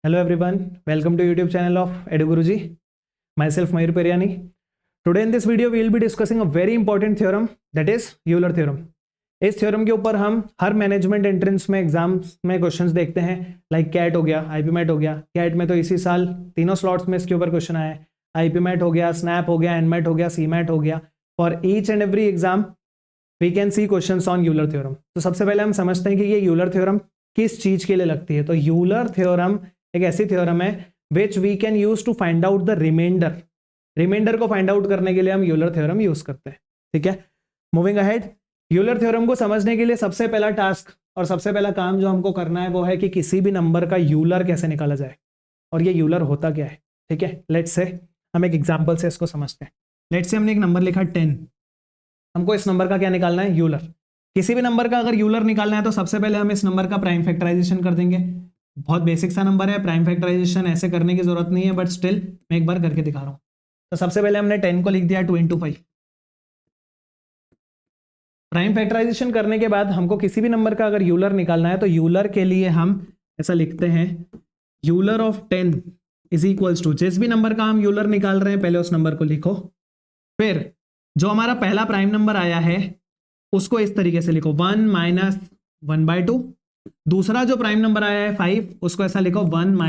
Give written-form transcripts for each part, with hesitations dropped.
Hello everyone, welcome to YouTube channel of EduGuruji. Myself Mayur Periani. Today in this video we will be discussing a very important theorem, that is Euler theorem. इस theorem के ऊपर हम हर management entrance में exams में questions देखते हैं, like cat हो गया, आईपी मैट हो गया. कैट में तो इसी साल तीनों स्लॉट्स में इसके ऊपर क्वेश्चन आया है. आईपी मैट हो गया, स्नैप हो गया, एनमैट हो गया, सी मैट हो गया. For each and every exam we can see questions on Euler theorem. तो सबसे पहले हम समझते हैं कि ये यूलर थ्योरम किस चीज के लिए लगती है. तो यूलर थ्योरम एक ऐसी थ्योरम है which we can use to find out the remainder को फाइंड आउट करने के लिए हम यूलर थ्योरम यूज करते हैं. ठीक है, मूविंग अहेड. यूलर थ्योरम को समझने के लिए सबसे पहला टास्क और सबसे पहला काम जो हमको करना है वो है कि किसी भी नंबर का यूलर कैसे निकाला जाए और ये यूलर होता क्या है. ठीक है, लेट्स से हम एक एग्जांपल से इसको समझते हैं. लेट्स से हमने एक नंबर लिखा 10. हमको इस नंबर का क्या निकालना है, यूलर. किसी भी नंबर का अगर यूलर निकालना है तो सबसे पहले हम इस नंबर का प्राइम फैक्टराइजेशन कर देंगे. बहुत बेसिक सा नंबर है, प्राइम फैक्टराइजेशन ऐसे करने की जरूरत नहीं है, बट स्टिल मैं एक बार करके दिखा रहा हूं. तो सबसे पहले हमने 10 को लिख दिया 2 × 5. प्राइम फैक्टराइजेशन करने के बाद हमको किसी भी नंबर का अगर यूलर निकालना है तो यूलर के लिए हम ऐसा लिखते हैं, Euler of 10 is equals to, जिस भी नंबर का हम यूलर निकाल रहे हैं पहले उस नंबर को लिखो, फिर जो हमारा पहला प्राइम नंबर आया है उसको इस तरीके से लिखो 1 - 1/2. दूसरा जो प्राइम नंबर आया है 5, उसको ऐसा लिखो 1 -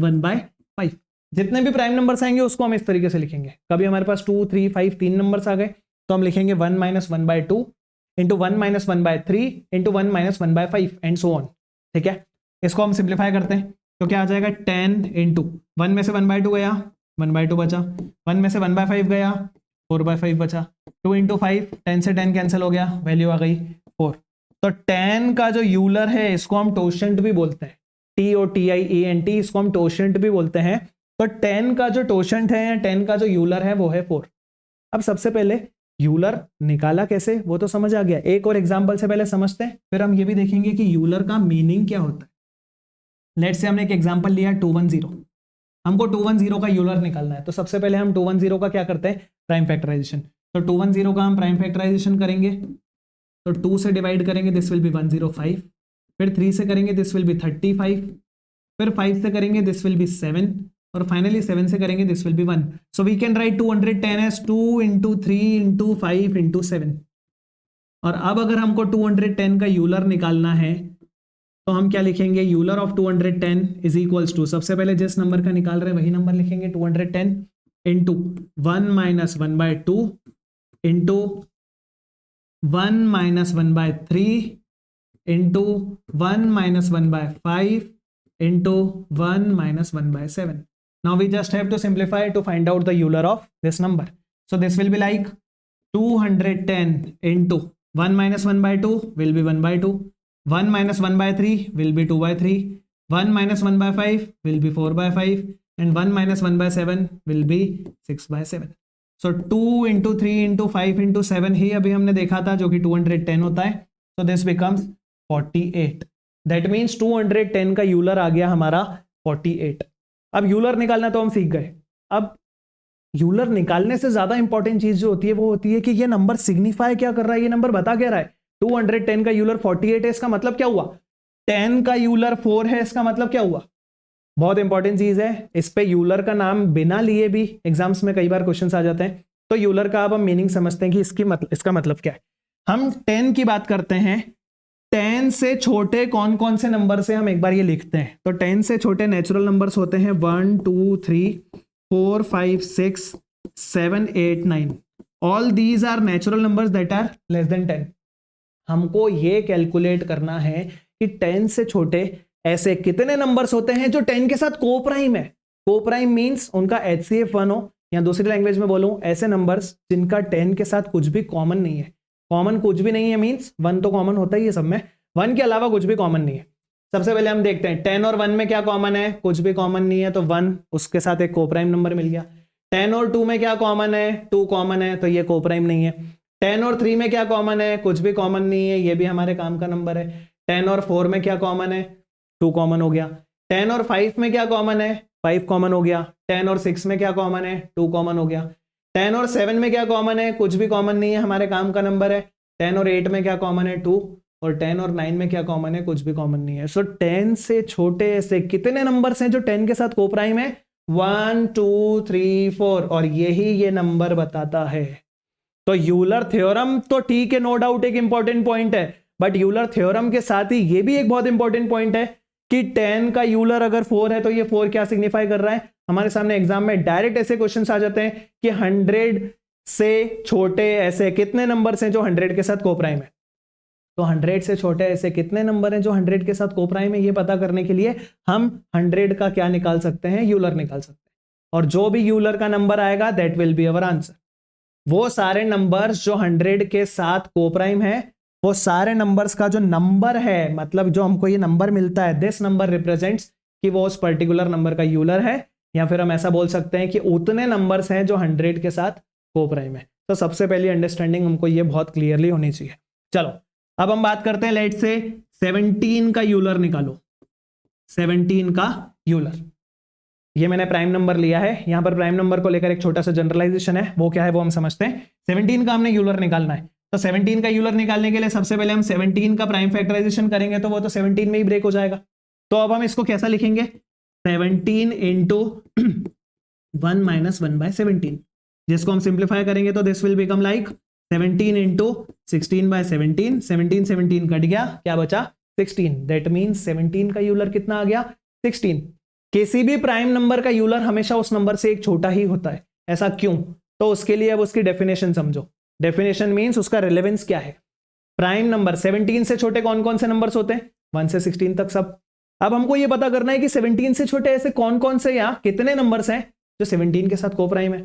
1/5. जितने भी प्राइम नंबर्स आएंगे उसको हम इस तरीके से लिखेंगे. कभी हमारे पास 2, 3, 5 तीन नंबर्स आ गए तो हम लिखेंगे 1 - 1/2 into 1 - 1/3 into 1 - 1/5 and so on. ठीक है, इसको हम सिंप्लीफाई करते हैं तो क्या आ जाएगा 10 इंटू 1 में से 1/2 गया, 1/2 बचा, 1 में से 1/5 गया, 4/5 बचा, 2 इंटू 5, 10 से 10 कैंसिल हो गया, वैल्यू आ गई 4. तो 10 का जो यूलर है इसको हम टोशेंट भी बोलते हैं, TOTIENT, इसको हम टोशेंट भी बोलते हैं. तो 10 का जो टोशेंट है, 10 का जो यूलर है वो है 4. अब सबसे पहले यूलर निकाला कैसे वो तो समझ आ गया. एक और एग्जांपल से पहले समझते हैं, फिर हम ये भी देखेंगे कि यूलर का मीनिंग क्या होता है. लेट्स से हमने एक एग्जांपल लिया 210. हमको 210 का यूलर निकालना है तो सबसे पहले हम 210 का क्या करते हैं, प्राइम फैक्टराइजेशन. तो 210 का हम प्राइम फैक्टराइजेशन करेंगे तो 2 से डिवाइड करेंगे, दिस विल बी 105. फिर 3 से करेंगे, दिस विल बी 35. फिर 5 से करेंगे, दिस विल बी 7. और फाइनली 7 से करेंगे, this will be 1. So we can write 210 as 2 × 3 × 5 × 7. और अब अगर हमको 210 का यूलर निकालना है तो हम क्या लिखेंगे, Euler of 210 is equals to, सबसे पहले जिस नंबर का निकाल रहे हैं वही नंबर लिखेंगे, 210 into 1 - 1/2 into 1 - 1/3 into 1 - 1/5 into 1 - 1/7. Now we just have to simplify to find out the euler of this number. So this will be like 210 into 1 - 1/2 will be 1/2, 1 - 1/3 will be 2/3, 1 - 1/5 will be 4/5 and 1 - 1/7 will be 6/7. So 2 into 3 into 5 into 7 ही अभी हमने देखा था जो कि 210 होता है. So this becomes 48. That means 210 का Euler आ गया हमारा 48. अब यूलर निकालना तो हम सीख गए. अब यूलर निकालने से ज्यादा इंपॉर्टेंट चीज जो होती है वो होती है कि ये नंबर सिग्निफाई क्या कर रहा है, ये नंबर बता क्या रहा है. 210 का यूलर 48 है, इसका मतलब क्या हुआ, 10 का यूलर 4 है, इसका मतलब क्या हुआ. बहुत इंपॉर्टेंट चीज है. इस पे यूलर का नाम बिना लिए भी एग्जाम्स में कई बार क्वेश्चन आ जाते हैं. तो यूलर का अब हम मीनिंग समझते हैं कि इसका मतलब क्या है. हम 10 की बात करते हैं. 10 से छोटे कौन कौन से नंबर से हम एक बार ये लिखते हैं. तो 10 से छोटे नेचुरल नंबर्स होते हैं 1 2 3 4 5 6 7 8 9. All these are natural numbers that are less than 10. हमको ये कैलकुलेट करना है कि 10 से छोटे ऐसे कितने नंबर्स होते हैं जो 10 के साथ कोप्राइम है. कोप्राइम मींस उनका HCF 1 हो, या दूसरी लैंग्वेज में बोलूं ऐसे नंबर्स जिनका 10 के साथ कुछ भी कॉमन नहीं है. कॉमन कुछ भी नहीं है मींस 1 तो कॉमन होता ही है सब में, 1 के अलावा कुछ भी कॉमन नहीं है. सबसे पहले हम देखते हैं 10 और 1 में क्या कॉमन है, कुछ भी कॉमन नहीं है तो 1, उसके साथ एक कोप्राइम नंबर मिल गया. 10 और 2 में क्या कॉमन है, 2 कॉमन है तो ये कोप्राइम नहीं है. 10 और 3 में क्या कॉमन है, कुछ भी कॉमन नहीं है, ये भी हमारे काम का नंबर है. 10 और 4 में क्या कॉमन है, 2 कॉमन हो गया. 10 और 5 में क्या कॉमन है, 5 कॉमन हो गया. 10 और 6 में क्या कॉमन है, 2 कॉमन हो गया. 10 और 7 में क्या कॉमन है, कुछ भी कॉमन नहीं है, हमारे काम का नंबर है. 10 और 8 में क्या कॉमन है, 2. और 10 और 9 में क्या कॉमन है? कुछ भी कॉमन नहीं है। सो 10 से छोटे ऐसे कितने नंबर्स हैं जो 10 के साथ कोप्राइम है? 1 2 3 4, और यही ये नंबर बताता है। तो यूलर थ्योरम तो ठीक है, नो डाउट एक इंपॉर्टेंट पॉइंट है, बट यूलर थ्योरम के साथ ही ये भी एक बहुत इंपॉर्टेंट पॉइंट है कि 10 का यूलर अगर 4 है तो ये 4 क्या सिग्निफाई कर रहा है? हमारे सामने एग्जाम में डायरेक्ट ऐसे क्वेश्चंस आ जाते हैं कि 100 से छोटे ऐसे कितने नंबर्स हैं जो 100 के साथ कोप्राइम है। तो 100 से छोटे ऐसे कितने नंबर हैं जो 100 के साथ कोप्राइम है, ये पता करने के लिए हम 100 का क्या निकाल सकते हैं? यूलर निकाल सकते हैं। और जो भी यूलर का नंबर आएगा that will B our answer. वो सारे नंबर्स जो 100 के साथ कोप्राइम है, वो सारे नंबर्स का जो नंबर है, मतलब जो हमको ये नंबर मिलता है, दिस नंबर रिप्रेजेंट्स कि वो उस पर्टिकुलर नंबर का यूलर है, या फिर हम ऐसा बोल सकते हैं कि उतने नंबर्स हैं जो 100 के साथ कोप्राइम है। तो सबसे पहली अंडरस्टैंडिंग हमको ये बहुत क्लियरली होनी चाहिए। चलो अब हम बात करते हैं, लेट से 17 का यूलर निकालो। 17 का यूलर, ये मैंने प्राइम नंबर लिया है, यहां पर प्राइम नंबर को लेकर एक छोटा सा जनरलाइजेशन है, वो क्या है वो हम समझते हैं। 17 का हमने यूलर निकालना है, तो 17 का यूलर निकालने के लिए सबसे पहले हम 17 का प्राइम फैक्टराइजेशन करेंगे, तो वो तो 17 में ही ब्रेक हो जाएगा। तो अब हम इसको कैसा लिखेंगे? 17 इंटू 1 माइनस 1/17, जिसको हम सिंप्लीफाई करेंगे तो this will become like 17 into 16/17, 17 cut गया, क्या बचा? 16। दैट मीन्स 17 का यूलर कितना आ गया? 16। किसी भी प्राइम नंबर का यूलर हमेशा उस नंबर से एक छोटा ही होता है, ऐसा क्यों? तो उसके लिए अब उसकी डेफिनेशन समझो। डेफिनेशन मींस उसका रिलेवेंस क्या है। प्राइम नंबर 17 से छोटे कौन कौन से नंबर्स होते हैं? 1 से 16 तक सब। अब हमको ये पता करना है कि 17 से छोटे ऐसे कौन कौन से या कितने नंबर्स हैं जो 17 के साथ कोप्राइम है।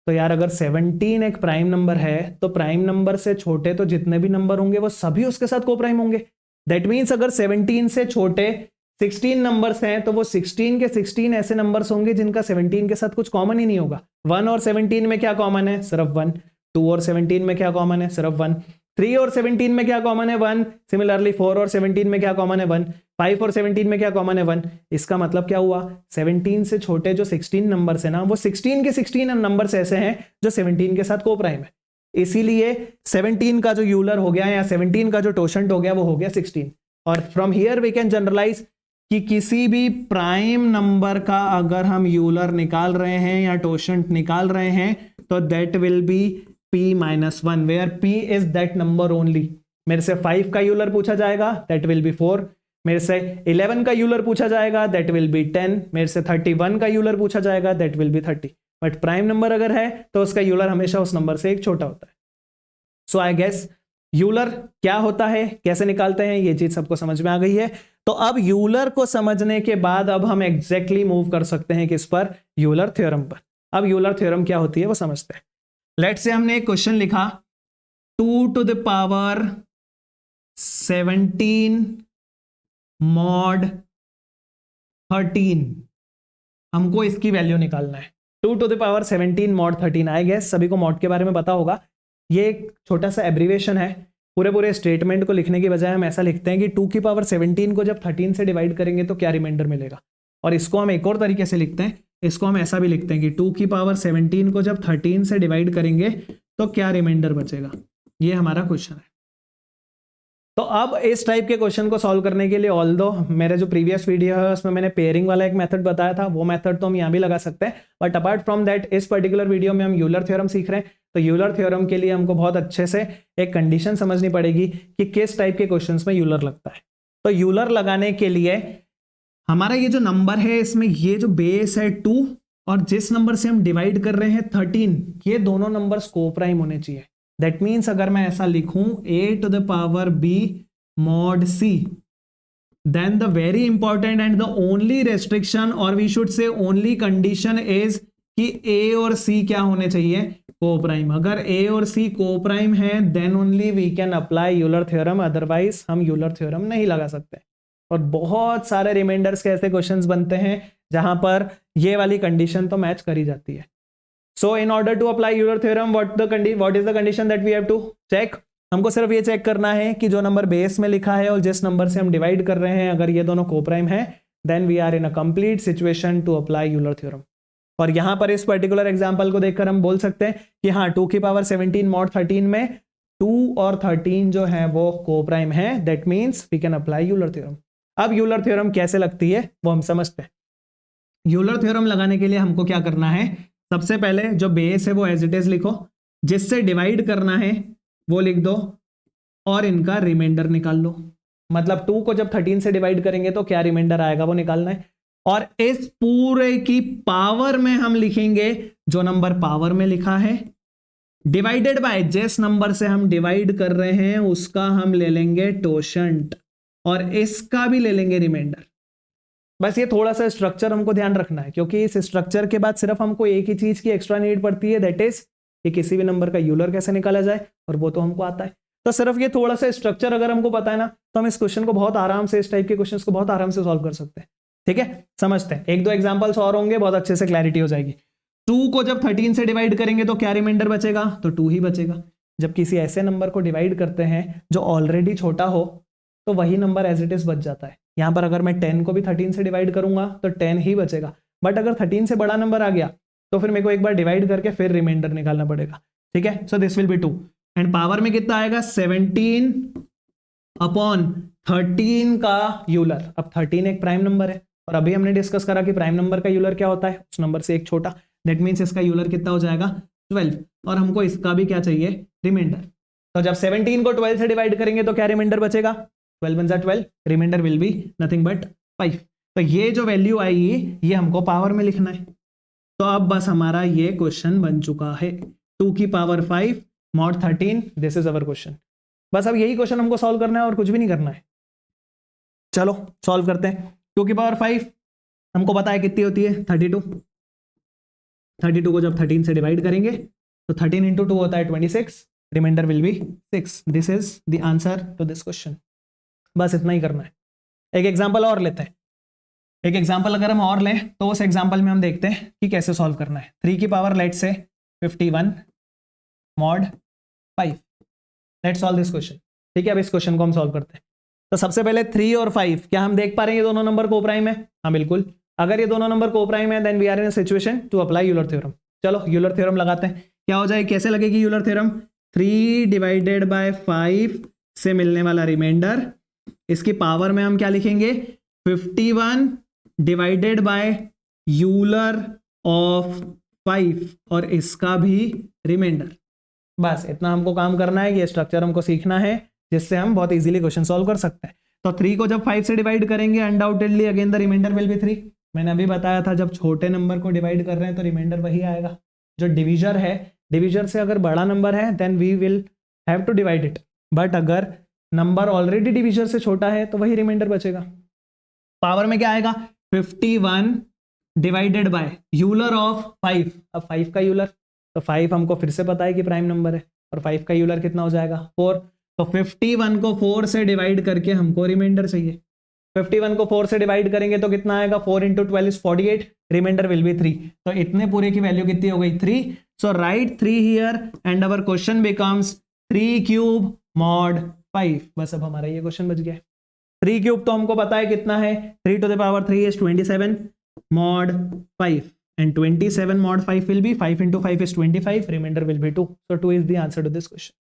तो यार अगर 17 एक प्राइम नंबर है तो प्राइम नंबर से छोटे तो जितने भी नंबर होंगे वो सभी उसके साथ कोप्राइम होंगे। दैट मीन्स अगर 17 से छोटे 16 नंबर्स हैं तो वो 16 के 16 ऐसे नंबर्स होंगे जिनका 17 के साथ कुछ कॉमन ही नहीं होगा। 1 और 17 में क्या कॉमन है? सिर्फ 1। 2 और 17 में क्या कॉमन है? सिर्फ 1। 3 और 17 में क्या कॉमन है? 1। सिमिलरली 4 और 17 में क्या कॉमन है? 1। 5 और 17 में क्या कॉमन है? 1। इसका मतलब क्या हुआ? 17 से छोटे जो 16 नंबर्स है ना, वो 16 के 16 नंबर्स ऐसे हैं जो 17 के साथ कोप्राइम है। इसीलिए 17 का जो यूलर हो गया या 17 का जो टोशंट हो गया वो हो गया 16। और from here we can generalize कि किसी भी प्राइम नंबर का अगर हम यूलर निकाल रहे हैं या टोशंट निकाल रहे हैं तो that will be p-1, where p is that number only. मेरे से 5 का यूलर पूछा जाएगा, दैट विल बी 4। मेरे से 11 का यूलर पूछा जाएगा, दैट विल बी 10। मेरे से 31 का यूलर पूछा जाएगा, that will B 30। But prime number अगर है तो उसका यूलर हमेशा उस नंबर से एक छोटा होता है। सो आई गेस यूलर क्या होता है, कैसे निकालते हैं, ये चीज सबको समझ में आ गई है। तो अब यूलर को समझने के बाद अब हम एग्जैक्टली मूव कर सकते हैं किस पर? यूलर थ्योरम पर। अब यूलर थ्योरम क्या होती है वो समझते हैं। लेट्स से हमने एक क्वेश्चन लिखा 2 to the power 17 mod 13, हमको इसकी वैल्यू निकालना है। 2 to the power 17 mod 13। I guess सभी को मॉड के बारे में पता होगा। ये एक छोटा सा एब्रीवेशन है। पूरे स्टेटमेंट को लिखने की बजाय हम ऐसा लिखते हैं कि 2 की पावर 17 को जब 13 से डिवाइड करेंगे तो क्या रिमाइंडर मिलेगा। और इसको हम एक और तरीके से लिखते हैं, इसको हम ऐसा भी लिखते हैं कि 2 की पावर 17 को जब 13 से डिवाइड करेंगे तो क्या रिमाइंडर बचेगा। ये हमारा क्वेश्चन है। तो अब इस टाइप के क्वेश्चन को सॉल्व करने के लिए ऑल्दो मेरे जो प्रीवियस वीडियो है उसमें मैंने पेयरिंग वाला एक मेथड बताया था, वो मेथड तो हम यहाँ भी लगा सकते हैं। बट अपार्ट फ्रॉम दैट इस पर्टिकुलर वीडियो में हम यूलर थ्योरम सीख रहे हैं। तो यूलर थ्योरम के लिए हमको बहुत अच्छे से एक कंडीशन समझनी पड़ेगी कि किस टाइप के क्वेश्चंस में यूलर लगता है। तो यूलर लगाने के लिए हमारा ये जो नंबर है इसमें ये जो बेस है 2 और जिस नंबर से हम डिवाइड कर रहे हैं 13, ये दोनों नंबर्स कोप्राइम होने चाहिए। दैट मीन्स अगर मैं ऐसा लिखूं a to the power b mod c, then the very important and the only restriction or we should say only condition is कि a और c क्या होने चाहिए? कोप्राइम। अगर a और c कोप्राइम है then only we can apply Euler theorem, otherwise हम Euler theorem नहीं लगा सकते। और बहुत सारे रिमाइंडर्स के ऐसे क्वेश्चंस बनते हैं जहां पर ये वाली कंडीशन तो मैच करी जाती है। So in order to apply Euler theorem, what is the condition that we have to check? हमको सिर्फ ये चेक करना है कि जो नंबर बेस में लिखा है और जिस नंबर से हम डिवाइड कर रहे हैं अगर ये दोनों कोप्राइम है then we are in a complete situation to apply Euler theorem। और यहां पर इस पर्टिकुलर एग्जांपल को देखकर हम बोल सकते हैं कि हाँ 2 की पावर 17 mod 13 में 2 और 13 जो है वो कोप्राइम है, that means we can apply Euler theorem. अब यूलर थ्योरम कैसे लगती है वो हम समझते हैं। यूलर थ्योरम लगाने के लिए हमको क्या करना है, सबसे पहले जो बेस है वो एज इट इज लिखो, जिससे डिवाइड करना है वो लिख दो और इनका रिमाइंडर निकाल लो। मतलब 2 को जब 13 से डिवाइड करेंगे तो क्या रिमाइंडर आएगा वो निकालना है, और इस पूरे की पावर में हम लिखेंगे जो नंबर पावर में लिखा है, डिवाइडेड बाय जिस नंबर से हम डिवाइड कर रहे हैं उसका हम ले लेंगे टोशंट और इसका भी ले लेंगे रिमाइंडर। बस ये थोड़ा सा स्ट्रक्चर हमको ध्यान रखना है, क्योंकि इस स्ट्रक्चर के बाद सिर्फ हमको एक ही चीज की एक्स्ट्रा नीड पड़ती है, दैट इज कि किसी भी नंबर का यूलर कैसे निकाला जाए, और वो तो हमको आता है। तो सिर्फ ये थोड़ा सा स्ट्रक्चर अगर हमको पता है ना, तो हम इस क्वेश्चन को बहुत आराम से, इस टाइप के क्वेश्चन को बहुत आराम से सॉल्व कर सकते हैं। ठीक है, समझते हैं, एक दो एग्जाम्पल्स और होंगे, बहुत अच्छे से क्लैरिटी हो जाएगी। 2 को जब 13 से डिवाइड करेंगे तो क्या रिमाइंडर बचेगा, तो 2 ही बचेगा। जब किसी ऐसे नंबर को डिवाइड करते हैं जो ऑलरेडी छोटा हो तो वही नंबर एज इट इज बच जाता है। यहां पर अगर मैं 10 को भी 13 से डिवाइड करूंगा तो 10 ही बचेगा, बट अगर 13 से बड़ा नंबर आ गया तो फिर मेरे को एक बार डिवाइड करके फिर रिमाइंडर निकालना पड़ेगा। ठीक है, so this will be 2 and power में कितना आएगा 17 अपॉन 13 का यूलर। अब 13 एक प्राइम नंबर है और अभी हमने डिस्कस करा कि प्राइम नंबर का यूलर क्या होता है, उस नंबर से एक छोटा, दैट मीन्स इसका यूलर कितना हो जाएगा 12, और हमको इसका भी क्या चाहिए, रिमाइंडर। तो जब 17 को 12 से डिवाइड करेंगे तो क्या रिमाइंडर बचेगा, 12 बन जा 12, remainder will be nothing but 5। तो ये जो वैल्यू आएगी ये हमको पावर में लिखना है। तो अब बस हमारा ये क्वेश्चन बन चुका है, 2 की power 5 mod 13, this is our question. बस अब यही क्वेश्चन हमको सॉल्व करना है और कुछ भी नहीं करना है। चलो सॉल्व करते हैं। 2 की पावर 5 हमको पता है कितनी होती है, 32। 32 को जब 13 से डिवाइड करेंगे तो 13 इंटू 2 होता है 26, remainder will be 6। This is the answer to this question. बस इतना ही करना है। एक एग्जाम्पल और लेते हैं। एक एग्जाम्पल अगर हम और लें तो उस एग्जाम्पल में हम देखते हैं कि कैसे सॉल्व करना है। 3 की पावर लेट से 51 mod 5, let's solve this question. ठीक है, अब इस क्वेश्चन को हम सॉल्व करते हैं। तो सबसे पहले 3 और 5, क्या हम देख पा रहे हैं ये दोनों नंबर कोप्राइम है? हाँ बिल्कुल। अगर ये दोनों नंबर कोप्राइम है then we are in a situation to apply Euler theorem. चलो यूलर थ्योरम लगाते हैं। क्या हो जाए, कैसे लगेगी यूलर थ्योरम, 3 डिवाइडेड बाय 5 से मिलने वाला रिमाइंडर, इसकी पावर में हम क्या लिखेंगे, 51 डिवाइडेड बाय यूलर ऑफ 5 और इसका भी रिमाइंडर। बस इतना हमको काम करना है, ये स्ट्रक्चर हमको सीखना है जिससे हम बहुत इजीली क्वेश्चन सॉल्व कर सकते हैं। तो 3 को जब 5 से डिवाइड करेंगे undoubtedly again the remainder will be 3। मैंने अभी बताया था जब छोटे नंबर को डिवाइड कर रहे हैं तो रिमाइंडर वही आएगा। जो डिविजर है, डिविजर से अगर बड़ा नंबर है then we will have to divide it, but अगर नंबर ऑलरेडी डिविजर से छोटा है तो वही रिमाइंडर बचेगा। पावर में क्या आएगा, 51 डिवाइडेड बाय यूलर ऑफ 5। अब 5 का यूलर, तो 5 हमको फिर से पता है कि प्राइम नंबर है, और 5 का यूलर कितना हो जाएगा 4। तो 51 को 4 से डिवाइड करके हमको रिमाइंडर चाहिए। 51 को 4 से डिवाइड करेंगे तो कितना आएगा, 4 into 12 is 48, remainder will be 3। तो इतने पूरे की वैल्यू कितनी हो गई, 3। So write 3 here and our question becomes 3 cube mod 5। बस अब हमारा ये क्वेश्चन बच गया। 3 क्यूब तो हमको पता है कितना है, 3 to the power 3 is 27 mod 5 and 27 mod 5 will be 5 into 5 is 25, remainder will be 2. So 2 is the answer to this question.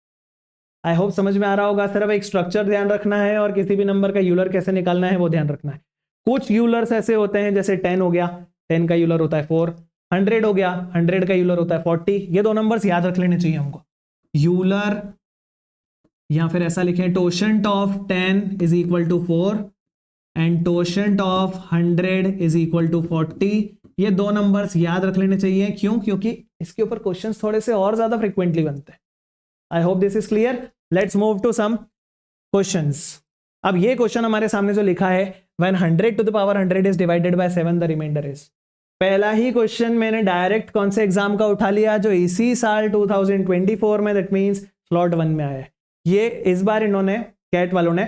I hope समझ में आ रहा होगा। सिर्फ एक स्ट्रक्चर ध्यान रखना है और किसी भी नंबर का यूलर कैसे निकालना है वो ध्यान रखना है। कुछ यूलर्स ऐसे होते हैं जैसे 10 हो गया, 10 का यूलर होता है 4, 100 हो गया, 100 का यूलर होता है 40। ये दो नंबर्स याद रख लेने चाहिए हमको। यूलर या फिर ऐसा लिखें, totient of 10 is equal to 4 and totient of 100 is equal to 40। ये दो नंबर्स याद रख लेने चाहिए। क्यों? क्योंकि इसके ऊपर क्वेश्चंस थोड़े से और ज्यादा फ्रिक्वेंटली बनते हैं। I hope this is clear. Let's move to some questions. अब ये क्वेश्चन हमारे सामने जो लिखा है, when 100 to the power 100 is divided by 7 the remainder is। पहला ही क्वेश्चन मैंने डायरेक्ट कौन से एग्जाम का उठा लिया, जो इसी साल 2024 में, दैट मींस स्लॉट 1 में आया है। ये इस बार इन्होंने कैट वालों ने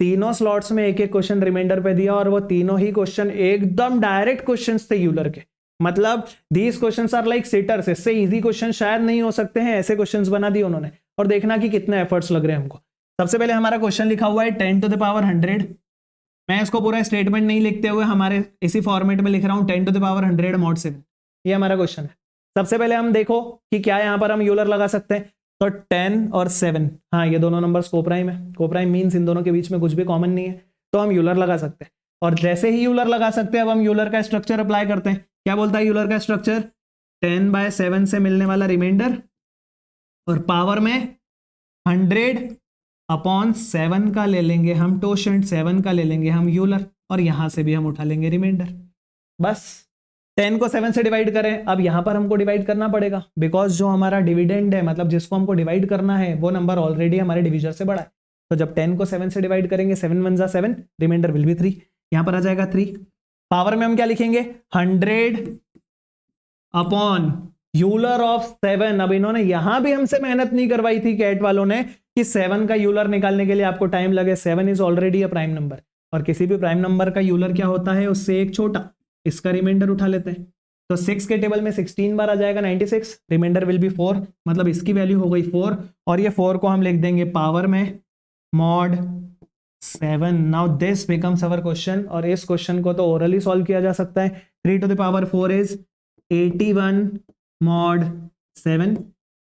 तीनों स्लॉट्स में एक एक क्वेश्चन रिमाइंडर पे दिया और वो तीनों ही क्वेश्चन एकदम डायरेक्ट क्वेश्चंस थे यूलर के। मतलब these questions are like sitters, इससे इजी क्वेश्चन शायद नहीं हो सकते हैं, ऐसे क्वेश्चंस बना दिए उन्होंने। और देखना कि कितने एफर्ट्स लग रहे हैं हमको। सबसे पहले हमारा क्वेश्चन लिखा हुआ है 10 to the power 100। मैं इसको पूरा स्टेटमेंट नहीं लिखते हुए हमारे इसी फॉर्मेट में लिख रहा हूं, 10 to the power 100 mod 7। ये हमारा क्वेश्चन है। सबसे पहले हम देखो कि क्या यहां पर हम यूलर लगा सकते हैं। तो 10 और 7, हाँ ये दोनों नंबर्स कोप्राइम है। कोप्राइम मीन्स इन दोनों के बीच में कुछ भी कॉमन नहीं है, तो हम यूलर लगा सकते हैं। और जैसे ही यूलर लगा सकते हैं, अब हम यूलर का स्ट्रक्चर अप्लाई करते हैं। क्या बोलता है यूलर का स्ट्रक्चर? 10/7 से मिलने वाला रिमाइंडर और पावर में 100/7 का ले लेंगे हम टोशेंट, 7 का ले लेंगे हम यूलर, और यहां से भी हम उठा लेंगे रिमाइंडर। बस 10 को 7 से डिवाइड करें। अब यहां पर हमको डिवाइड करना पड़ेगा, बिकॉज जो हमारा डिविडेंड है, मतलब जिसको हमको डिवाइड करना है, वो नंबर ऑलरेडी हमारे डिविजर से बड़ा है। तो जब 10 को 7 से डिवाइड करेंगे, 7 1 जा 7, रिमाइंडर विल बी 3, यहां पर आ जाएगा 3। पावर में हम क्या लिखेंगे? 100 यूलर ऑफ 7। अब इन्होंने यहां भी हमसे मेहनत नहीं करवाई थी कैट वालों ने कि 7 का यूलर निकालने के लिए आपको टाइम लगे। 7 is already a prime number, और किसी भी प्राइम नंबर का यूलर क्या होता है? उससे एक छोटा। इसका रिमाइंडर उठा लेते हैं, तो 6 के टेबल में 16 बार आ जाएगा 96, रिमाइंडर विल बी 4, मतलब इसकी वैल्यू हो गई 4, और ये 4 को हम लिख देंगे पावर में mod 7। Now this becomes our question, और इस क्वेश्चन को तो ओरली सॉल्व किया जा सकता है। 3 to the power 4 is 81 mod 7।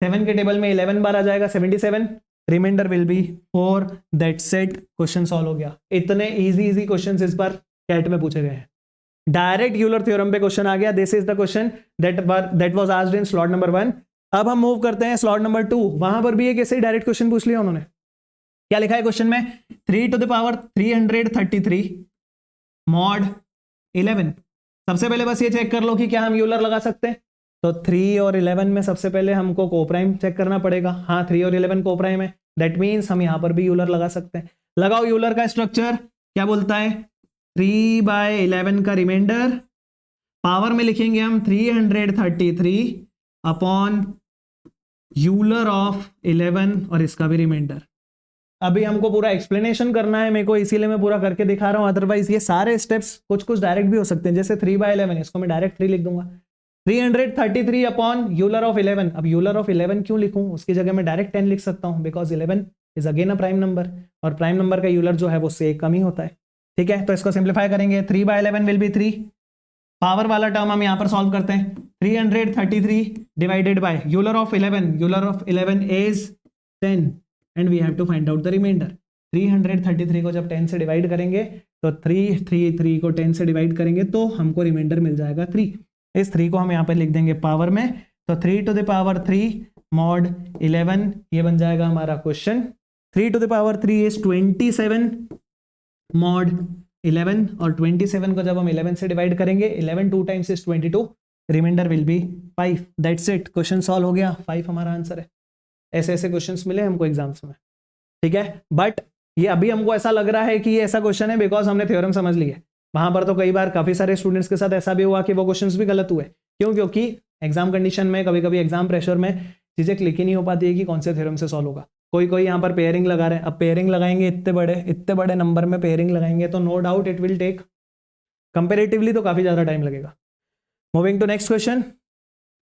7 के टेबल में 11 बार आ जाएगा 77, remainder will be 4। That's it, question solve हो गया। इतने इजी क्वेश्चंस इस बार कैट में पूछे गए हैं। डायरेक्ट यूलर थ्योरम पे क्वेश्चन आ गया। This is the question that was asked in slot number 1। अब हम मूव करते हैं स्लॉट नंबर 2। वहां पर भी एक ऐसे ही डायरेक्ट क्वेश्चन पूछ लिया उन्होंने। क्या लिखा है क्वेश्चन में? 3 to the power 333 मॉड 11। सबसे पहले बस ये चेक कर लो कि क्या हम यूलर लगा सकते हैं। तो 3 और 11 में सबसे पहले हमको कोप्राइम चेक करना पड़ेगा। हाँ, 3 और 11 कोप्राइम है, दैट मीन्स हम यहां पर भी यूलर लगा सकते हैं। लगाओ यूलर का स्ट्रक्चर। क्या बोलता है? 3/11 का रिमाइंडर, पावर में लिखेंगे हम 333 अपॉन यूलर ऑफ 11 और इसका भी रिमाइंडर। अभी हमको पूरा एक्सप्लेनेशन करना है मेरे को, इसीलिए मैं पूरा करके दिखा रहा हूं। अदरवाइज ये सारे स्टेप्स कुछ डायरेक्ट भी हो सकते हैं, जैसे 3/11 इसको मैं डायरेक्ट 3 लिख दूंगा। 333 अपॉन यूलर ऑफ 11। अब यूलर ऑफ 11 क्यों लिखूं? उसकी जगह मैं डायरेक्ट 10 लिख सकता हूं, because 11 is again a prime number, और प्राइम नंबर का यूलर जो है वो से कम ही होता है। ठीक है, तो इसको सिंप्लीफाई करेंगे। 3/11 विल बी 3। पावर वाला टर्म हम यहां पर सॉल्व करते हैं। 333 divided by Euler of 11। Euler of 11 is 10 and we have to find out the remainder. 333 को जब 10 से डिवाइड करेंगे, तो 333 को 10 से डिवाइड करेंगे तो हमको रिमाइंडर मिल जाएगा 3। इस 3 को हम यहाँ पर लिख देंगे पावर में, तो 3 to the power 3 मॉड 11, ये बन जाएगा हमारा question. 3 to the power 3 is 27 mod 11, और 27 को जब हम 11 से डिवाइड करेंगे, 11 2 times is 22, remainder will be 5। That's it, question solve हो गया। 5 हमारा आंसर है। ऐसे ऐसे क्वेश्चंस मिले हमको एग्जाम्स में, ठीक है। बट ये अभी हमको ऐसा लग रहा है कि ये ऐसा क्वेश्चन है बिकॉज हमने थ्योरम समझ लिया। वहां पर तो कई बार काफी सारे स्टूडेंट्स के साथ ऐसा भी हुआ कि वो क्वेश्चंस भी गलत हुए। क्यों? क्योंकि एग्जाम कंडीशन में कभी कभी एग्जाम प्रेशर में चीजें क्लिक ही नहीं हो पाती है कि कौन से थ्योरम से सॉल्व होगा। कोई यहाँ पर पेयरिंग लगा रहे हैं। अब पेयरिंग लगाएंगे, इतने बड़े नंबर में पेयरिंग लगाएंगे, तो no doubt it will take comparatively तो काफी ज्यादा टाइम लगेगा। Moving to next question.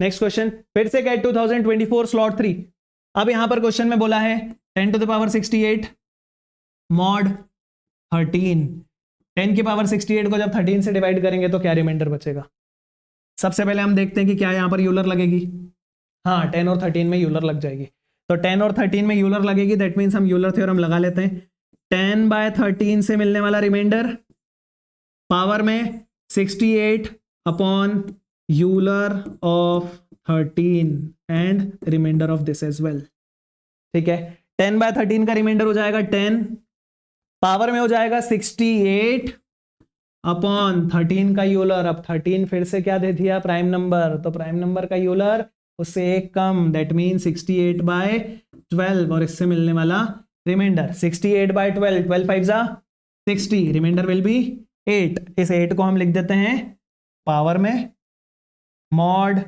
Next question फिर से कैट 2024 स्लॉट 3। अब यहां पर क्वेश्चन में बोला है 10 to the power 68 मॉड 13। 10 की पावर 68 को जब 13 से डिवाइड करेंगे तो क्या रिमाइंडर बचेगा? सबसे पहले हम देखते हैं कि क्या यहां पर यूलर लगेगी। हाँ, 10 और 13 में यूलर लग जाएगी। तो 10 और 13 में यूलर लगेगी, दैट मीन्स हम यूलर थ्योरम लगा लेते हैं। 10/13 से मिलने वाला रिमाइंडर, पावर में 68 upon Euler of 13 and remainder of this as well. ठीक है, 10/13 का रिमाइंडर हो जाएगा 10, पावर में हो जाएगा 68 अपॉन 13 का यूलर। अब 13 फिर से क्या दे दिया? प्राइम नंबर, तो प्राइम नंबर का यूलर उससे एक कम, दैट मीन 68/12, और इससे मिलने वाला रिमाइंडर 68/12, 12 5 जा 60, रिमाइंडर विल बी 8। इस 8 को हम लिख देते हैं पावर में mod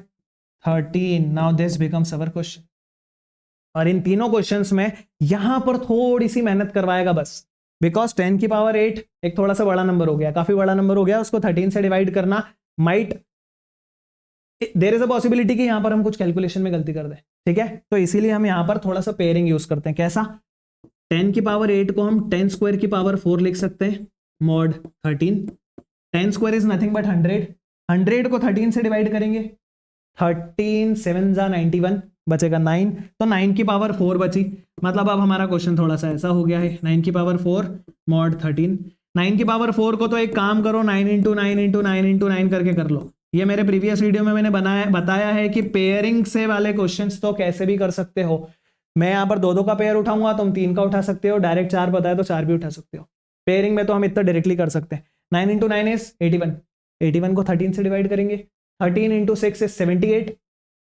13। Now this becomes our question. और इन तीनों क्वेश्चंस में यहां पर थोड़ी सी मेहनत करवाएगा बस, बिकॉज 10 की पावर 8 एक थोड़ा सा बड़ा नंबर हो गया, काफी बड़ा नंबर हो गया। उसको 13 से डिवाइड करना might, there is a possibility कि यहां पर हम कुछ कैलकुलेशन में गलती कर दें। ठीक है, तो इसीलिए हम यहां पर थोड़ा सा पेयरिंग यूज करते हैं। कैसा? 10 की पावर 8 को हम 10 स्क्वायर की पावर 4 लिख सकते हैं mod 13। 10 square is nothing but 100। 100 को 13 से डिवाइड करेंगे, 13 7 जा 91, बचेगा 9, तो 9 की पावर 4 बची। मतलब अब हमारा क्वेश्चन थोड़ा सा ऐसा हो गया है, 9 की पावर 4 मॉड 13। 9 की पावर 4 को तो एक काम करो, 9 इंटू 9 इंटू 9 इंटू 9 करके कर लो। ये मेरे प्रीवियस वीडियो में मैंने बताया है कि पेयरिंग से वाले क्वेश्चंस तो कैसे भी कर सकते हो। मैं यहाँ पर 2-2 का पेयर उठाऊंगा, तुम 3 का उठा सकते हो, डायरेक्ट 4 बताया तो 4 भी उठा सकते हो। पेयरिंग में तो हम इतना डायरेक्टली कर सकते हैं। 9 इंटू 9 इज 81, 81 को 13 से डिवाइड करेंगे, 13 इंटू 6 इज 78,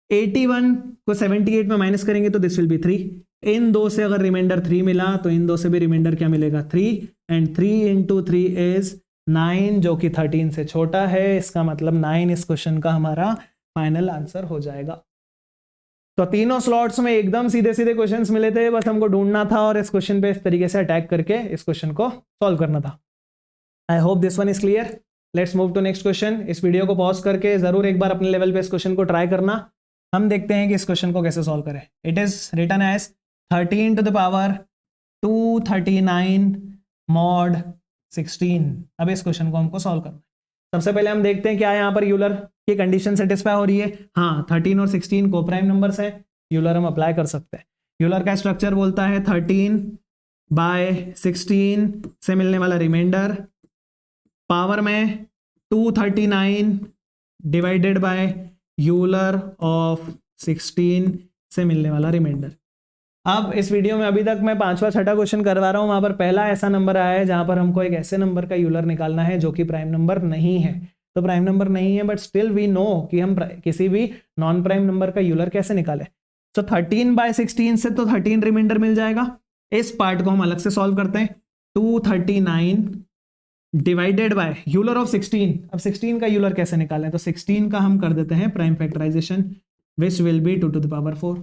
81 को 78 में माइनस करेंगे तो दिस विल बी 3। इन दो से अगर रिमाइंडर 3 मिला तो इन दो से भी रिमाइंडर क्या मिलेगा 3, एंड 3 इंटू 3 इज 9 जो कि 13 से छोटा है। इसका मतलब 9 इस क्वेश्चन का हमारा फाइनल आंसर हो जाएगा। तो तीनों स्लॉट्स में एकदम सीधे सीधे क्वेश्चंस मिले थे, बस हमको ढूंढना था और इस क्वेश्चन पे इस तरीके से अटैक करके इस क्वेश्चन को सॉल्व करना था। I hope this one is clear. Let's move to next question. इस वीडियो को पॉज करके जरूर एक बार अपने लेवल पे इस क्वेश्चन को ट्राई करना। हम देखते हैं कि इस क्वेश्चन को कैसे सॉल्व करें। It is written as 13 to the power 239 mod 16। अब इस क्वेश्चन को हमको सॉल्व करना है। सबसे पहले हम देखते हैं क्या यहाँ पर यूलर की कंडीशन सेटिस्फाई हो रही है। हाँ, 13 और 16 को प्राइम नंबर्स हैं, यूलर हम अप्लाई कर सकते हैं। यूलर का स्ट्रक्चर बोलता है 13/16 से मिलने वाला रिमाइंडर पावर में 239 डिवाइडेड बाय यूलर ऑफ 16 से मिलने वाला रिमाइंडर। अब इस वीडियो में अभी तक मैं 5वां 6ठा क्वेश्चन करवा रहा हूं, वहां पर पहला ऐसा नंबर आया है जहां पर हमको एक ऐसे नंबर का यूलर निकालना है जो कि प्राइम नंबर नहीं है। तो प्राइम नंबर नहीं है, बट स्टिल वी नो कि हम किसी भी नॉन प्राइम नंबर का यूलर कैसे निकालें। तो 13/16 से तो 13 रिमाइंडर मिल जाएगा। इस पार्ट को हम अलग से सॉल्व करते हैं। 239 डिवाइडेड बाय यूलर ऑफ 16। अब 16 का यूलर कैसे निकालें, तो 16 का हम कर देते हैं prime factorization, which will be 2 to the power 4।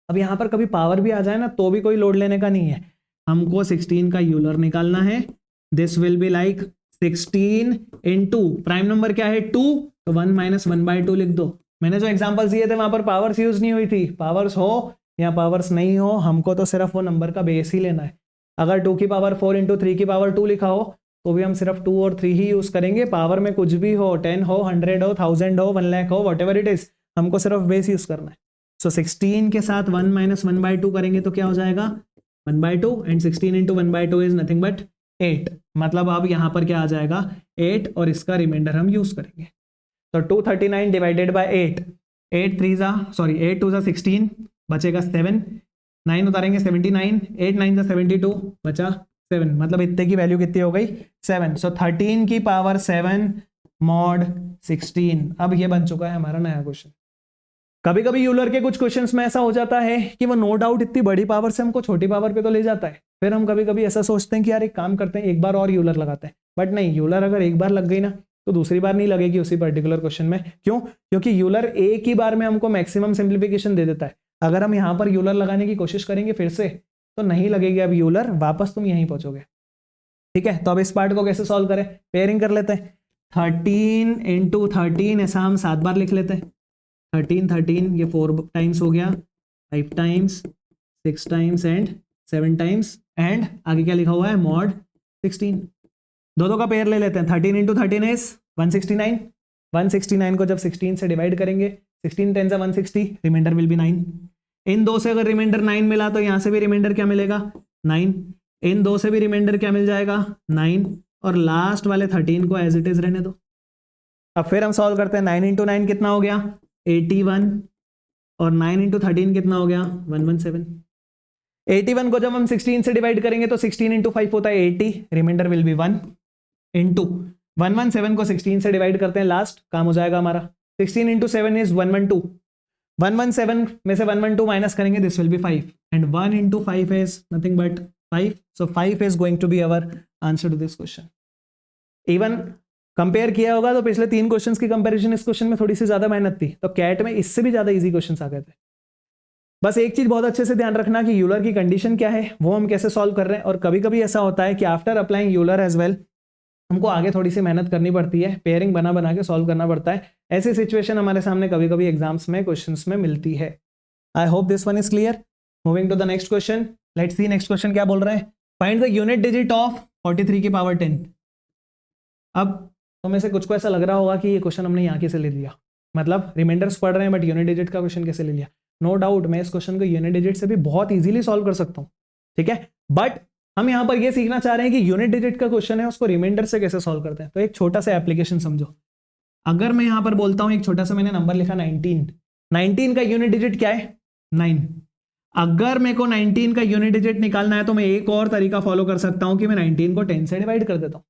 अब यहाँ पर कभी पावर भी आ जाए ना तो भी कोई लोड लेने का नहीं है, हमको 16 का यूलर निकालना है। This will be like 16 into prime number क्या है 2, तो 1 माइनस 1/2 लिख दो। मैंने जो एग्जांपल्स दिए थे वहां पर पावर्स यूज नहीं हुई थी। पावर्स हो या पावर्स नहीं हो, हमको तो सिर्फ वो नंबर का बेस ही लेना है। अगर 2 की पावर 4 इंटू 3 की पावर 2 लिखा हो तो भी हम सिर्फ 2 और 3 ही यूज करेंगे। पावर में कुछ भी हो, 10 हो, 100 हो, 1000 हो, 1 लाख हो, व्हाटएवर इट इज, हमको सिर्फ बेस यूज करना है। सो 16 के साथ 1 माइनस 1/2 करेंगे तो क्या हो जाएगा 1/2, and 16 into 1/2 is nothing but 8। मतलब अब यहाँ पर क्या आ जाएगा 8, और इसका रिमाइंडर हम यूज करेंगे। तो 239 डिवाइडेड बाय 8, 8 2 जा 16, बचेगा 7, 9 उतारेंगे 79, 8 9 जा 72, बचा 7। मतलब इतने की वैल्यू कितनी हो गई 7। सो 13 की पावर 7 मॉड 16। अब ये बन चुका है हमारा नया क्वेश्चन। कभी कभी यूलर के कुछ क्वेश्चंस में ऐसा हो जाता है कि वो नो डाउट इतनी बड़ी पावर से हमको छोटी पावर पे तो ले जाता है। फिर हम कभी कभी ऐसा सोचते हैं कि यार एक काम करते हैं, एक बार और यूलर लगाते हैं। बट नहीं, यूलर अगर एक बार लग गई ना तो दूसरी बार नहीं लगेगी उसी पर्टिकुलर क्वेश्चन में। क्यों? क्योंकि यूलर एक ही बार में हमको मैक्सिमम सिंप्लीफिकेशन दे देता है। अगर हम यहाँ पर यूलर लगाने की कोशिश करेंगे फिर से तो नहीं लगेगी अब यूलर, वापस तुम यहीं पहुंचोगे। ठीक है, तो अब इस पार्ट को कैसे सॉल्व करें, पेयरिंग कर लेते हैं। 13 इंटू 13 ऐसा हम 7 बार लिख लेते हैं। 13 13 ये 4 टाइम्स हो गया, 5 times, 6 times and 7 times, and आगे क्या लिखा हुआ है मॉड 16। दो का पेयर ले लेते हैं। 13 इंटू 13 इज 169। 169 को जब 16 से डिवाइड करेंगे, 16 10 160, रिमाइंडर विल बी 9। इन दो से अगर रिमाइंडर 9 मिला तो यहाँ से भी रिमाइंडर क्या मिलेगा 9। इन दो से भी रिमाइंडर क्या मिल जाएगा 9, और लास्ट वाले 13 को एज इट इज रहने दो। अब फिर हम सॉल्व करते हैं। 9 इंटू 9 कितना हो गया 81, और 9 इंटू 13 कितना हो गया 117। 81 को जब हम 16 से डिवाइड करेंगे तो 16 इंटू 5 होता है 80, रिमाइंडर विल बी 1 इंटू 117 को 16 से डिवाइड करते हैं, लास्ट काम हो जाएगा हमारा। 16 इंटू 7 इज 112। 117 में से 112 माइनस करेंगे, this will be 5, and 1 into 5 is nothing but 5। So 5 is going to be our answer to this question. Even compare किया होगा तो पिछले 3 क्वेश्चंस की कंपैरिजन इस क्वेश्चन में थोड़ी सी ज्यादा मेहनत थी, तो कैट में इससे भी ज्यादा इजी क्वेश्चंस आ गए थे। बस एक चीज बहुत अच्छे से ध्यान रखना कि यूलर की कंडीशन क्या है, वो हम कैसे सॉल्व कर रहे हैं। और कभी कभी ऐसा होता है कि after applying Euler as well हमको आगे थोड़ी सी मेहनत करनी पड़ती है, पेयरिंग बना बना के सॉल्व करना पड़ता है। ऐसी सिचुएशन हमारे सामने कभी कभी एग्जाम्स में क्वेश्चंस में मिलती है। I hope this one is clear. Moving to the next question, let's see next question क्या बोल रहे हैं। Find the unit digit of 43 की पावर 10। अब तो में से कुछ को ऐसा लग रहा होगा कि ये क्वेश्चन हमने यहाँ कैसे ले लिया, मतलब रिमाइंडर्स पढ़ रहे हैं बट यूनिट डिजिट का क्वेश्चन कैसे ले लिया। नो डाउट मैं इस क्वेश्चन को यूनिट डिजिट से भी बहुत इजीली सॉल्व कर सकता हूं, ठीक है। बट हम यहां पर ये सीखना चाह रहे हैं कि यूनिट डिजिट का क्वेश्चन है उसको रिमाइंडर से कैसे सॉल्व करते हैं। तो एक छोटा सा एप्लीकेशन समझो। अगर मैं यहां पर बोलता हूं एक छोटा सा मैंने नंबर लिखा 19 का यूनिट डिजिट क्या है 9। अगर मेरे को 19 का यूनिट डिजिट निकालना है तो मैं एक और तरीका फॉलो कर सकता हूं कि मैं 19 को 10 से डिवाइड कर देता हूं।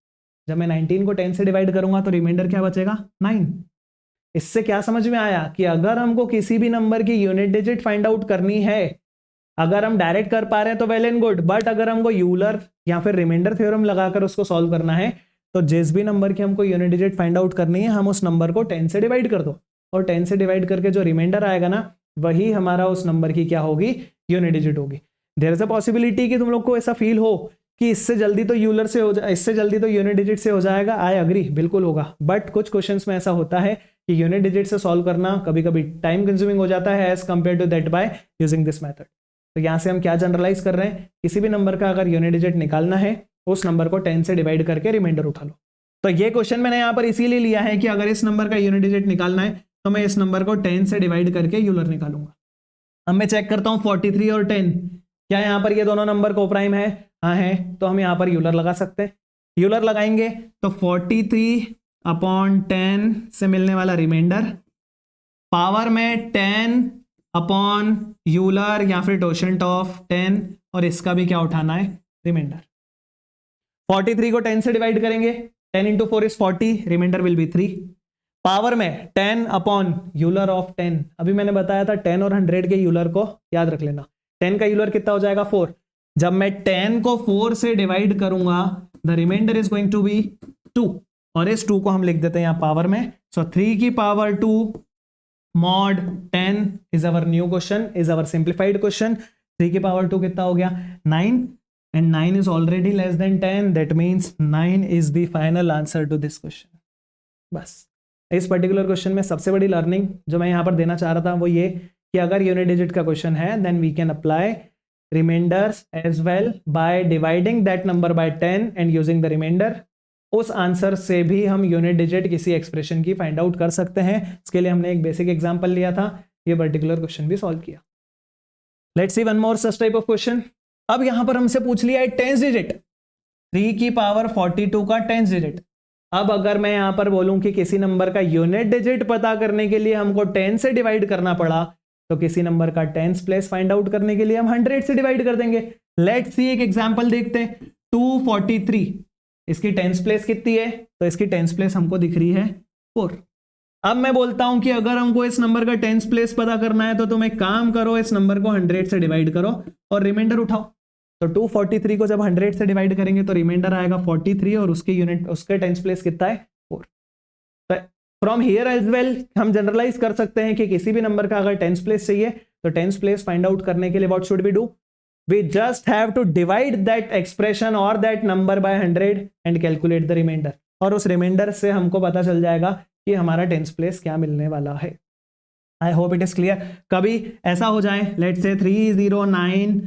जब मैं 19 को 10 से डिवाइड करूंगा तो रिमाइंडर क्या बचेगा 9। इससे क्या समझ में आया कि अगर हमको किसी भी नंबर की यूनिट डिजिट फाइंड आउट करनी है, अगर हम डायरेक्ट कर पा रहे हैं तो वेल एंड गुड, बट अगर हमको यूलर या फिर रिमाइंडर थ्योरम लगाकर उसको सॉल्व करना है तो जिस भी नंबर की हमको यूनिट डिजिट फाइंड आउट करनी है हम उस नंबर को 10 से डिवाइड कर दो, और 10 से डिवाइड करके जो रिमाइंडर आएगा ना वही हमारा उस नंबर की क्या होगी यूनिट डिजिट होगी। देयर इज अ पॉसिबिलिटी कि तुम लोग को ऐसा फील हो कि इससे जल्दी तो यूलर से हो जाए, इससे जल्दी तो यूनिट डिजिट से हो जाएगा। आई अग्री, बिल्कुल होगा, बट कुछ क्वेश्चंस में ऐसा होता है कि यूनिट डिजिट से सॉल्व करना कभी कभी टाइम कंज्यूमिंग हो जाता है as compare to that by using this method. तो यहां से हम क्या जनरलाइज कर रहे हैं, किसी भी नंबर का अगर यूनिट डिजिट निकालना है उस नंबर को 10 से डिवाइड करके रिमाइंडर उठा लो। तो ये क्वेश्चन मैंने यहां पर इसीलिए लिया है कि अगर इस नंबर का यूनिट डिजिट निकालना है तो मैं इस नंबर को 10 से डिवाइड करके यूलर निकालूंगा। अब मैं चेक करता हूं 43 और 10 क्या यहां पर ये दोनों नंबर को प्राइम है, हाँ है, तो हम यहां पर यूलर लगा सकते हैं। यूलर लगाएंगे तो 43/10 से मिलने वाला रिमाइंडर पावर में 10 अपॉन यूलर या फिर टोशेंट ऑफ 10, और इसका भी क्या उठाना है रिमाइंडर। 43 को 10 से डिवाइड करेंगे, 10 into 4 is 40, remainder will be 3। Power में 10 अपॉन यूलर ऑफ 10, अभी मैंने बताया था 10 और 100 के यूलर को याद रख लेना। 10 का यूलर कितना हो जाएगा 4। जब मैं 10 को 4 से डिवाइड करूंगा the remainder is going to be 2, और इस 2 को हम लिख देते हैं यहां पावर में। सो 3 की power 2 mod 10 is our new question, is our simplified question। 3 की पावर 2 कितना हो गया 9, and 9 is already less than 10, that means 9 is the final answer to this question। बस इस पर्टिकुलर क्वेश्चन में सबसे बड़ी लर्निंग जो मैं यहां पर देना चाह रहा था वो ये कि अगर यूनिट डिजिट का क्वेश्चन है then we can apply remainders as well by dividing that number by 10 and using the remainder. उस आंसर से भी हम यूनिट डिजिट किसी एक्सप्रेशन की फाइंड आउट कर सकते हैं। इसके लिए हमने एक बेसिक एग्जांपल लिया था, ये पर्टिकुलर क्वेश्चन भी सॉल्व किया। Let's see one more such type of question. अब यहां पर हमसे पूछ लिया है 10 डिजिट, 3 की पावर 42 का 10 डिजिट। अब अगर मैं यहां पर बोलूं कि किसी नंबर का यूनिट डिजिट पता करने के लिए हमको 10 से डिवाइड करना पड़ा, तो किसी नंबर का 10s प्लेस फाइंड आउट करने के लिए हम 100 से डिवाइड कर देंगे। लेट्स सी एक एग्जांपल देखते हैं। 243, इसकी 10s प्लेस कितनी है, तो इसकी 10s प्लेस हमको दिख रही है 4। अब मैं बोलता हूं कि अगर हमको इस नंबर का 10s प्लेस पता करना है तो तुम एक काम करो, इस नंबर को 100 से डिवाइड करो और रिमाइंडर उठाओ। तो 243 को जब 100 से डिवाइड करेंगे तो रिमाइंडर आएगा 43 और उसके यूनिट उसके 10s प्लेस कितना है 4। तो फ्रॉम हियर एज वेल हम जनरलाइज कर सकते हैं कि किसी भी नंबर का अगर 10s प्लेस चाहिए तो 10s प्लेस फाइंड आउट करने के लिए what should we do, we just have to divide that expression or that number by 100 and calculate the remainder, और उस रिमाइंडर से हमको पता चल जाएगा कि हमारा 10s प्लेस क्या मिलने वाला है। I hope it is clear. कभी ऐसा हो जाए लेट्स से 309,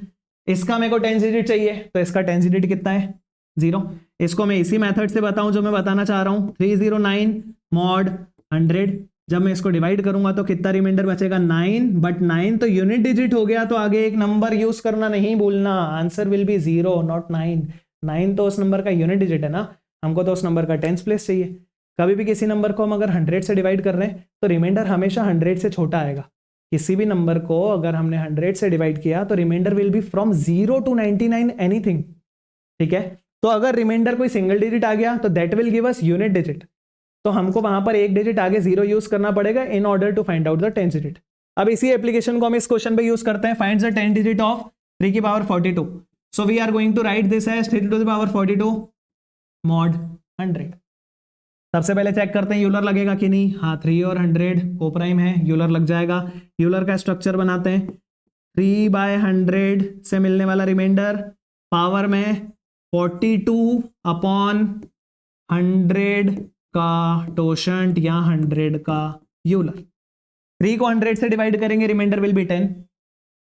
इसका मेरे को 10 डिजिट चाहिए तो इसका 10 डिजिट कितना है 0। इसको मैं इसी मेथड से बताऊं जो मैं बताना चाह रहा हूं, 309 mod 100, जब मैं इसको डिवाइड करूंगा तो कितना रिमाइंडर बचेगा 9, बट 9 तो यूनिट डिजिट हो गया तो आगे एक नंबर यूज करना नहीं भूलना, आंसर विल बी 0 नॉट 9। 9 तो उस नंबर का यूनिट डिजिट है ना, हमको तो उस नंबर का 10s प्लेस चाहिए। कभी भी किसी नंबर को हम अगर 100 से डिवाइड कर रहे हैं तो रिमाइंडर हमेशा 100 से छोटा आएगा। किसी भी नंबर को अगर हमने 100 से डिवाइड किया तो remainder will be from 0 to 99 anything, ठीक है। तो अगर रिमाइंडर कोई सिंगल डिजिट आ गया तो that will give us unit digit, तो हमको वहां पर एक डिजिट आगे 0 यूज करना पड़ेगा in order to find out the 10 digit. अब इसी एप्लीकेशन को हम इस क्वेश्चन पे यूज करते हैं, फाइंड द 10 डिजिट ऑफ 3 की power 42। So we are going to write this as 3 to the power 42 mod 100। सबसे पहले चेक करते हैं यूलर लगेगा कि नहीं। हाँ 3 और 100 को प्राइम है, यूलर लग जाएगा। यूलर का स्ट्रक्चर बनाते हैं, 3/100 से मिलने वाला रिमाइंडर पावर में 42/100 का टोशेंट या 100 का यूलर। 3 को 100 से डिवाइड करेंगे, रिमाइंडर विल बी 10।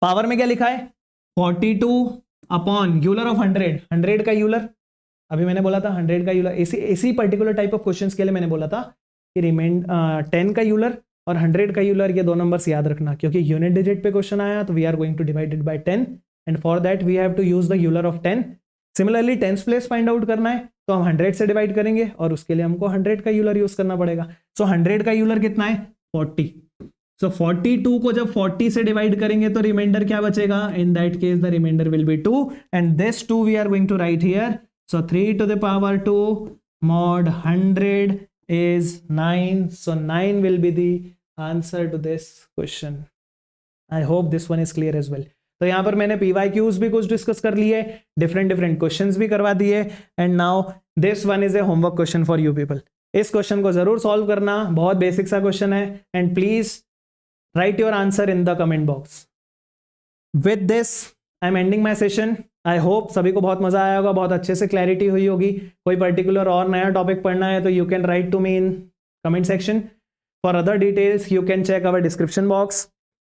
पावर में क्या लिखा है 42 अपॉन यूलर ऑफ 100, 100 का यूलर, अभी मैंने बोला था 100 का यूलर। इसी पर्टिकुलर टाइप ऑफ क्वेश्चंस के लिए मैंने बोला था कि 10 का यूलर और 100 का यूलर, ये दो नंबर्स याद रखना, क्योंकि यूनिट डिजिट पे क्वेश्चन आया तो we are going to divide it by 10 and for that we have to use the Euler of 10। Similarly tens place find out करना है तो हम 100 से डिवाइड करेंगे और उसके लिए हमको 100 का यूलर यूज करना पड़ेगा। सो 100 का यूलर कितना है 40। सो 42 को जब 40 से डिवाइड करेंगे तो रिमाइंडर क्या बचेगा, in that case the remainder will be 2 and this 2 we are going to write here. So 3 to the power 2 mod 100 is 9. So 9 will be the answer to this question. I hope this one is clear as well. तो यहाँ पर मैंने PYQs भी कुछ discuss कर लिए, different questions भी करवा दिए and now this one is a homework question for you people. इस क्वेश्चन को जरूर सॉल्व करना, बहुत बेसिक सा क्वेश्चन है and please right your answer in the comment box. With this I am ending my session. I hope सभी को बहुत मजा आया होगा, बहुत अच्छे से क्लैरिटी हुई होगी। कोई पर्टिकुलर और नया टॉपिक पढ़ना है तो you can write to me in comment section. For other details you can check our description box.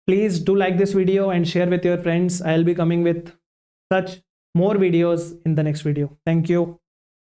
Please do like this video and share with your friends. I'll be coming with such more videos in the next video. Thank you.